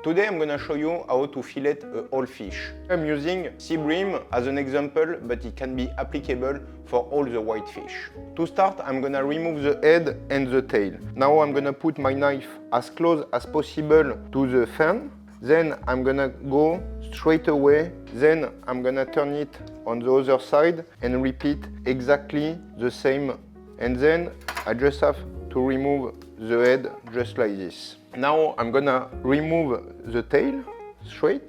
Today I'm gonna show you how to fillet a whole fish. I'm using sea bream as an example, but it can be applicable for all the white fish. To start, I'm gonna remove the head and the tail. Now I'm gonna put my knife as close as possible to the fin. Then I'm gonna go straight away. Then I'm gonna turn it on the other side and repeat exactly the same. And then I just have to remove the head just like this. Now I'm gonna remove the tail straight.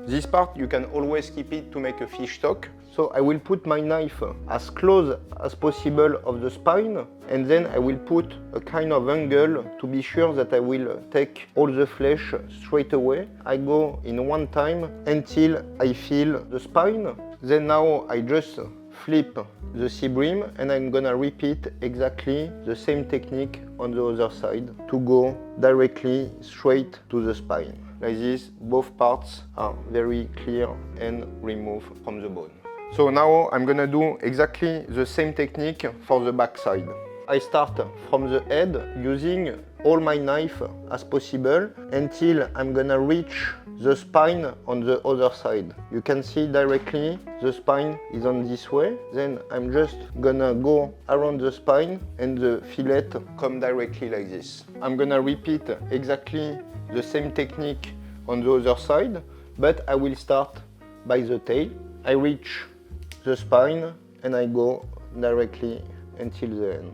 This part you can always keep it to make a fish stock. So I will put my knife as close as possible of the spine, and then I will put a kind of angle to be sure that I will take all the flesh straight away. I go in one time until I feel the spine. Then now I just flip the sea bream and I'm gonna repeat exactly the same technique on the other side to go directly straight to the spine. Like this, both parts are very clear and removed from the bone. So now I'm gonna do exactly the same technique for the back side. I start from the head using all my knife as possible until I'm gonna reach the spine on the other side. You can see directly the spine is on this way. Then I'm just gonna go around the spine and the fillet come directly like this. I'm gonna repeat exactly the same technique on the other side, but I will start by the tail. I reach the spine and I go directly until the end.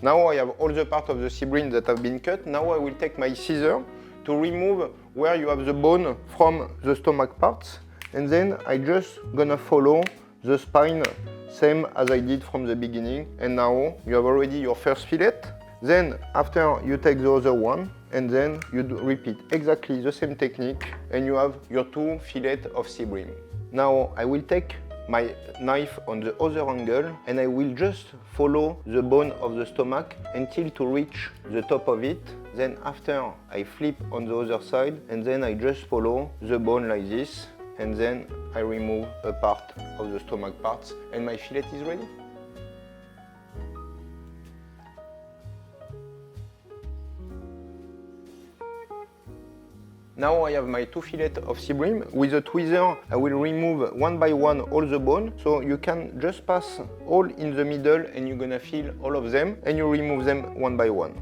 Now I have all the parts of the sea bream that have been cut. Now I will take my scissors to remove where you have the bone from the stomach parts, and then I just gonna follow the spine same as I did from the beginning. And now you have already your first fillet. Then after you take the other one and then you repeat exactly the same technique and you have your two fillets of sea bream. Now I will take my knife on the other angle and I will just follow the bone of the stomach until to reach the top of it. Then after I flip on the other side and then I just follow the bone like this, and then I remove a part of the stomach parts and my fillet is ready. Now I have my two fillets of sea bream. With a tweezer, I will remove one by one all the bone. So you can just pass all in the middle and you're gonna feel all of them and you remove them one by one.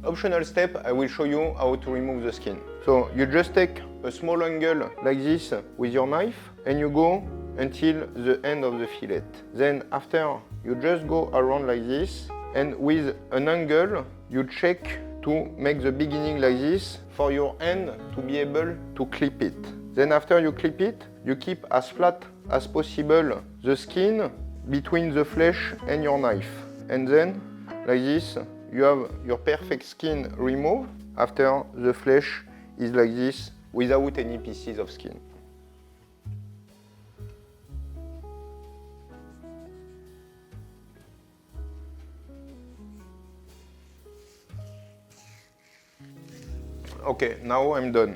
Optional step, I will show you how to remove the skin. So you just take a small angle like this with your knife and you go until the end of the fillet. Then after you just go around like this and with an angle you check to make the beginning like this for your hand to be able to clip it. Then after you clip it, you keep as flat as possible the skin between the flesh and your knife. And then like this you have your perfect skin removed after the flesh is like this without any pieces of skin. Okay, now I'm done.